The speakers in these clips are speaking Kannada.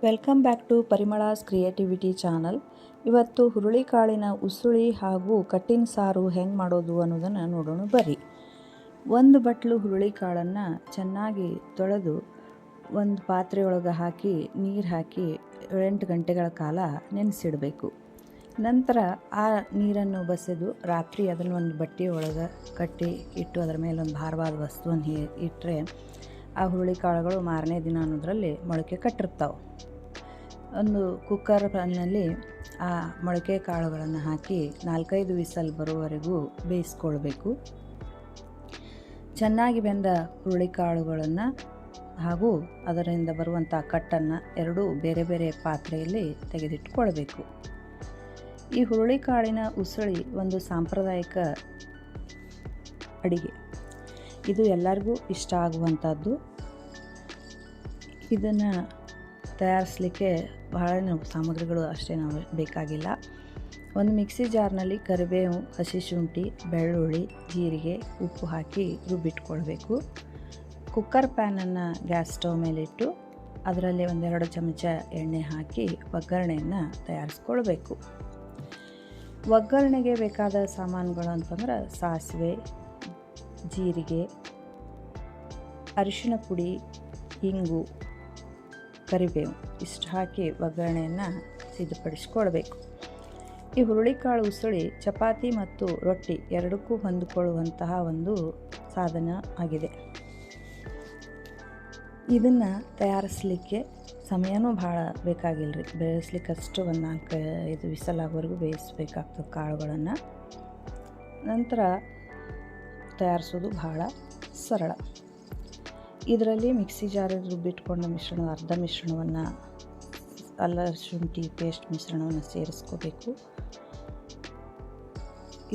Welcome back to Parimala's creativity channel. ಇವತ್ತು ಹುರುಳಿಕಾಳಿನ ಉಸುಳಿ ಹಾಗೂ ಕಟ್ಟಿನ ಸಾರು ಹೆಂಗೆ ಮಾಡೋದು ಅನ್ನೋದನ್ನು ನೋಡೋಣ ಬರ್ರಿ. ಒಂದು ಬಟ್ಲು ಹುರುಳಿಕಾಳನ್ನು ಚೆನ್ನಾಗಿ ತೊಳೆದು ಒಂದು ಪಾತ್ರೆಯೊಳಗೆ ಹಾಕಿ ನೀರು ಹಾಕಿ 8 ಗಂಟೆಗಳ ಕಾಲ ನೆನೆಸಿಡಬೇಕು. ನಂತರ ಆ ನೀರನ್ನು ಬಸಿದು ರಾತ್ರಿ ಅದನ್ನು ಒಂದು ಬಟ್ಟೆಯೊಳಗೆ ಕಟ್ಟಿ ಇಟ್ಟು ಅದರ ಮೇಲೆ ಒಂದು ಭಾರವಾದ ವಸ್ತುವನ್ನು ಇಟ್ಟರೆ ಆ ಹುರುಳಿಕಾಳುಗಳು ಮಾರನೇ ದಿನ ಅನ್ನೋದ್ರಲ್ಲಿ ಮೊಳಕೆ ಕಟ್ಟಿರ್ತಾವೆ. ಒಂದು ಕುಕ್ಕರ್ ಪ್ಯಾನ್ನಲ್ಲಿ ಆ ಮೊಳಕೆ ಕಾಳುಗಳನ್ನು ಹಾಕಿ 4-5 ವಿಸಲ್ ಬರುವವರೆಗೂ ಬೇಯಿಸ್ಕೊಳ್ಬೇಕು. ಚೆನ್ನಾಗಿ ಬೆಂದ ಹುರುಳಿಕಾಳುಗಳನ್ನು ಹಾಗೂ ಅದರಿಂದ ಬರುವಂಥ ಕಟ್ಟನ್ನು ಎರಡೂ ಬೇರೆ ಬೇರೆ ಪಾತ್ರೆಯಲ್ಲಿ ತೆಗೆದಿಟ್ಕೊಳ್ಬೇಕು. ಈ ಹುರುಳಿಕಾಳಿನ ಉಸುಳಿ ಒಂದು ಸಾಂಪ್ರದಾಯಿಕ ಅಡಿಗೆ. ಇದು ಎಲ್ಲರಿಗೂ ಇಷ್ಟ ಆಗುವಂಥದ್ದು. ಇದನ್ನು ತಯಾರಿಸಲಿಕ್ಕೆ ಬಹಳ ಸಾಮಗ್ರಿಗಳು ಅಷ್ಟೇ ನಾವು ಬೇಕಾಗಿಲ್ಲ. ಒಂದು ಮಿಕ್ಸಿ ಜಾರ್ನಲ್ಲಿ ಕರಿಬೇವು, ಹಸಿ ಶುಂಠಿ, ಬೆಳ್ಳುಳ್ಳಿ, ಜೀರಿಗೆ, ಉಪ್ಪು ಹಾಕಿ ರುಬ್ಬಿಟ್ಕೊಳ್ಬೇಕು. ಕುಕ್ಕರ್ ಪ್ಯಾನನ್ನು ಗ್ಯಾಸ್ ಸ್ಟವ್ ಮೇಲಿಟ್ಟು ಅದರಲ್ಲಿ 1-2 ಚಮಚ ಎಣ್ಣೆ ಹಾಕಿ ಒಗ್ಗರಣೆಯನ್ನು ತಯಾರಿಸ್ಕೊಳ್ಬೇಕು. ಒಗ್ಗರಣೆಗೆ ಬೇಕಾದ ಸಾಮಾನುಗಳು ಅಂತಂದ್ರೆ ಸಾಸಿವೆ, ಜೀರಿಗೆ, ಅರಿಶಿಣ ಪುಡಿ, ಇಂಗು, ಕರಿಬೇವು ಇಷ್ಟು ಹಾಕಿ ಒಗ್ಗರಣೆಯನ್ನು ಸಿದ್ಧಪಡಿಸ್ಕೊಳ್ಬೇಕು. ಈ ಹುರುಳಿಕಾಳು ಉಸುಳಿ ಚಪಾತಿ ಮತ್ತು ರೊಟ್ಟಿ ಎರಡಕ್ಕೂ ಹೊಂದಿಕೊಳ್ಳುವಂತಹ ಒಂದು ಸಾಧನ ಆಗಿದೆ. ಇದನ್ನು ತಯಾರಿಸಲಿಕ್ಕೆ ಸಮಯನೂ ಭಾಳ ಬೇಕಾಗಿಲ್ಲ ರೀ. ಬೇಯಿಸ್ಲಿಕ್ಕಷ್ಟು ಒಂದು 4-5 ವಿಸಲ್ ಆಗೋವರೆಗೂ ಬೇಯಿಸಬೇಕಾಗ್ತದೆ ಕಾಳುಗಳನ್ನು. ನಂತರ ತಯಾರಿಸೋದು ಬಹಳ ಸರಳ. ಇದರಲ್ಲಿ ಮಿಕ್ಸಿ ಜಾರಲ್ಲಿ ರುಬ್ಬಿಟ್ಕೊಂಡ ಅರ್ಧ ಮಿಶ್ರಣವನ್ನು ಅಲ್ಲ ಶುಂಠಿ ಪೇಸ್ಟ್ ಮಿಶ್ರಣವನ್ನು ಸೇರಿಸ್ಕೋಬೇಕು.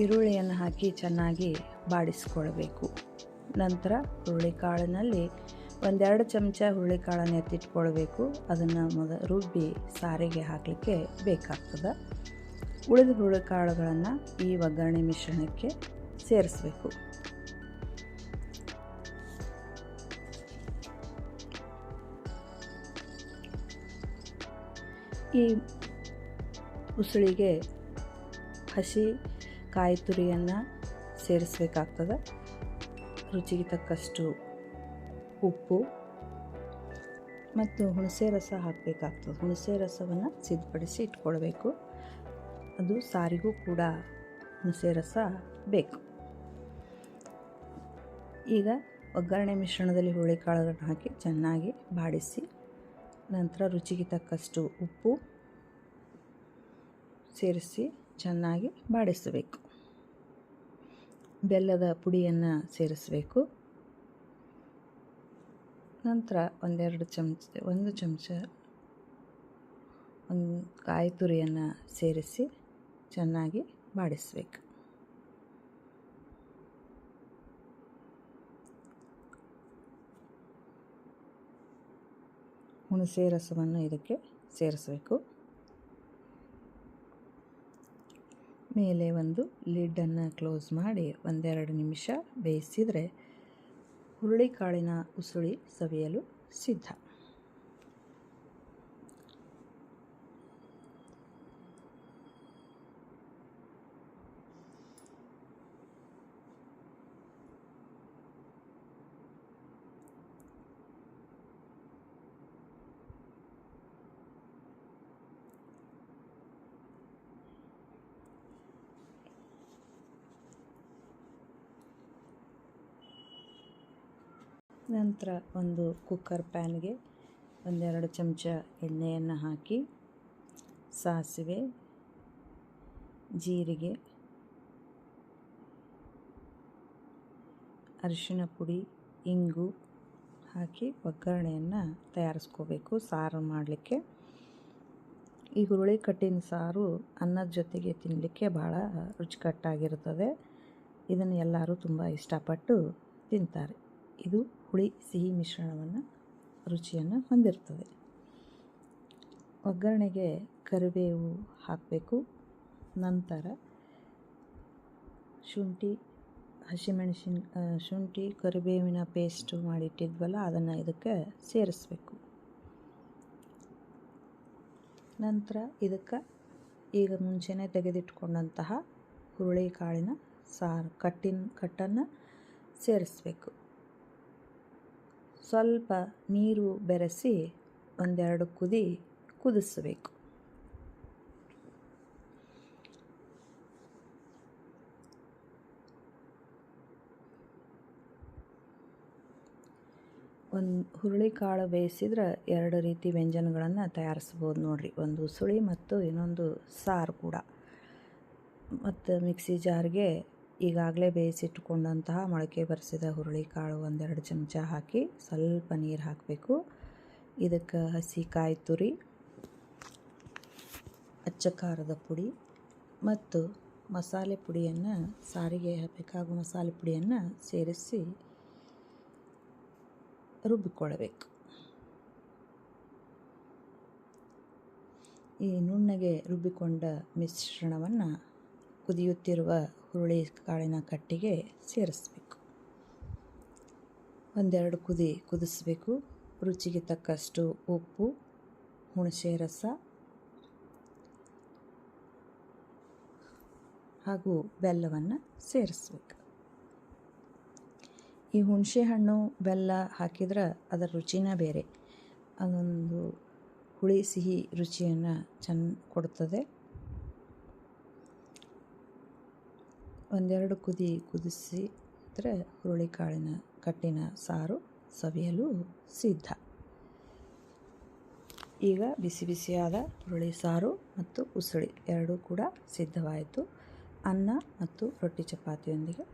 ಈರುಳ್ಳಿಯನ್ನು ಹಾಕಿ ಚೆನ್ನಾಗಿ ಬಾಡಿಸ್ಕೊಳ್ಬೇಕು. ನಂತರ ಹುರುಳಿಕಾಳಿನಲ್ಲಿ 1-2 ಚಮಚ ಹುರುಳಿಕಾಳನ್ನು ಎತ್ತಿಟ್ಕೊಳ್ಬೇಕು. ಅದನ್ನು ರುಬ್ಬಿ ಸಾರಿಗೆ ಹಾಕಲಿಕ್ಕೆ ಬೇಕಾಗ್ತದೆ. ಉಳಿದ ಹುರುಳಿಕಾಳುಗಳನ್ನು ಈ ಒಗ್ಗರಣೆ ಮಿಶ್ರಣಕ್ಕೆ ಸೇರಿಸಬೇಕು. ಈ ಉಸುಳಿಗೆ ಹಸಿ ಕಾಯಿ ತುರಿಯನ್ನು ಸೇರಿಸಬೇಕಾಗ್ತದೆ. ರುಚಿಗೆ ತಕ್ಕಷ್ಟು ಉಪ್ಪು ಮತ್ತು ಹುಣಸೆ ರಸ ಹಾಕಬೇಕಾಗ್ತದೆ. ಹುಣಸೆ ರಸವನ್ನು ಸಿದ್ಧಪಡಿಸಿ ಇಟ್ಕೊಳ್ಬೇಕು. ಅದು ಸಾರಿಗೂ ಕೂಡ ಹುಣಸೆ ರಸ ಬೇಕು. ಈಗ ಒಗ್ಗರಣೆ ಮಿಶ್ರಣದಲ್ಲಿ ಹುರುಳಿಕಾಳುಗಳನ್ನು ಹಾಕಿ ಚೆನ್ನಾಗಿ ಬಾಡಿಸಿ ನಂತರ ರುಚಿಗೆ ತಕ್ಕಷ್ಟು ಉಪ್ಪು ಸೇರಿಸಿ ಚೆನ್ನಾಗಿ ಬಾಡಿಸಬೇಕು. ಬೆಲ್ಲದ ಪುಡಿಯನ್ನು ಸೇರಿಸಬೇಕು. ನಂತರ 1 ಚಮಚ ಕಾಯಿ ತುರಿಯನ್ನು ಸೇರಿಸಿ ಚೆನ್ನಾಗಿ ಬಾಡಿಸಬೇಕು. ಹುಣಸೆ ರಸವನ್ನು ಇದಕ್ಕೆ ಸೇರಿಸಬೇಕು. ಮೇಲೆ ಒಂದು ಲಿಡ್ಡನ್ನು ಕ್ಲೋಸ್ ಮಾಡಿ 1-2 ನಿಮಿಷ ಬೇಯಿಸಿದರೆ ಹುರುಳಿಕಾಳಿನ ಉಸುಳಿ ಸವಿಯಲು ಸಿದ್ಧ. ನಂತರ ಒಂದು ಕುಕ್ಕರ್ ಪ್ಯಾನ್ಗೆ 1-2 ಚಮಚ ಎಣ್ಣೆಯನ್ನು ಹಾಕಿ ಸಾಸಿವೆ, ಜೀರಿಗೆ, ಅರಿಶಿಣ ಪುಡಿ, ಇಂಗು ಹಾಕಿ ಒಗ್ಗರಣೆಯನ್ನು ತಯಾರಿಸ್ಕೋಬೇಕು ಸಾರು ಮಾಡಲಿಕ್ಕೆ. ಈ ಹುರುಳಿ ಕಟ್ಟಿನ ಸಾರು ಅನ್ನದ ಜೊತೆಗೆ ತಿನ್ನಲಿಕ್ಕೆ ಭಾಳ ರುಚಿಕಟ್ಟಾಗಿರ್ತದೆ. ಇದನ್ನು ಎಲ್ಲರೂ ತುಂಬ ಇಷ್ಟಪಟ್ಟು ತಿಂತಾರೆ. ಇದು ಹುಳಿ ಸಿಹಿ ಮಿಶ್ರಣವನ್ನು ರುಚಿಯನ್ನು ಹೊಂದಿರ್ತದೆ. ಒಗ್ಗರಣೆಗೆ ಕರಿಬೇವು ಹಾಕಬೇಕು. ನಂತರ ಶುಂಠಿ ಕರಿಬೇವಿನ ಪೇಸ್ಟು ಮಾಡಿಟ್ಟಿದ್ವಲ್ಲ ಅದನ್ನು ಇದಕ್ಕೆ ಸೇರಿಸಬೇಕು. ನಂತರ ಇದಕ್ಕೆ ಈಗ ಮುಂಚೆನೇ ತೆಗೆದಿಟ್ಕೊಂಡಂತಹ ಹುರುಳಿಕಾಳಿನ ಸಾರು ಕಟ್ಟನ್ನು ಸೇರಿಸಬೇಕು. ಸ್ವಲ್ಪ ನೀರು ಬೆರೆಸಿ ಒಂದೆರಡು ಕುದಿಸಬೇಕು. ಒಂದು ಹುರುಳಿಕಾಳು ಬೇಯಿಸಿದ್ರೆ 2 ರೀತಿ ವ್ಯಂಜನಗಳನ್ನು ತಯಾರಿಸ್ಬೋದು ನೋಡಿರಿ. ಒಂದು ಉಸುಳಿ ಮತ್ತು ಇನ್ನೊಂದು ಸಾರು ಕೂಡ. ಮತ್ತು ಮಿಕ್ಸಿ ಜಾರ್ಗೆ ಈಗಾಗಲೇ ಬೇಯಿಸಿಟ್ಟುಕೊಂಡಂತಹ ಮೊಳಕೆ ಬರಿಸಿದ ಹುರುಳಿಕಾಳು 1-2 ಚಮಚ ಹಾಕಿ ಸ್ವಲ್ಪ ನೀರು ಹಾಕಬೇಕು. ಇದಕ್ಕೆ ಹಸಿ ಕಾಯಿ ತುರಿ, ಅಚ್ಚ ಖಾರದ ಪುಡಿ ಮತ್ತು ಮಸಾಲೆ ಪುಡಿಯನ್ನು, ಸಾರಿಗೆ ಬೇಕಾಗುವ ಮಸಾಲೆ ಪುಡಿಯನ್ನು ಸೇರಿಸಿ ರುಬ್ಬಿಕೊಳ್ಳಬೇಕು. ಈ ನುಣ್ಣಗೆ ರುಬ್ಬಿಕೊಂಡ ಮಿಶ್ರಣವನ್ನು ಕುದಿಯುತ್ತಿರುವ ಹುರುಳಿಕಾಳಿನ ಕಟ್ಟಿಗೆ ಸೇರಿಸಬೇಕು. ಒಂದೆರಡು ಕುದಿಸಬೇಕು. ರುಚಿಗೆ ತಕ್ಕಷ್ಟು ಉಪ್ಪು, ಹುಣಸೆ ರಸ ಹಾಗೂ ಬೆಲ್ಲವನ್ನು ಸೇರಿಸಬೇಕು. ಈ ಹುಣಸೆ ಹಣ್ಣು ಬೆಲ್ಲ ಹಾಕಿದ್ರೆ ಅದರ ರುಚಿನೇ ಬೇರೆ. ಅದೊಂದು ಹುಳಿ ಸಿಹಿ ರುಚಿಯನ್ನು ಕೊಡ್ತದೆ. ಒಂದೆರಡು ಕುದಿಸಿದ್ರೆ ಹುರುಳಿಕಾಳಿನ ಕಟ್ಟಿನ ಸಾರು ಸವಿಯಲು ಸಿದ್ಧ. ಈಗ ಬಿಸಿ ಬಿಸಿಯಾದ ಹುರುಳಿ ಸಾರು ಮತ್ತು ಉಸುಳಿ ಎರಡೂ ಕೂಡ ಸಿದ್ಧವಾಯಿತು. ಅನ್ನ ಮತ್ತು ರೊಟ್ಟಿ ಚಪಾತಿಯೊಂದಿಗೆ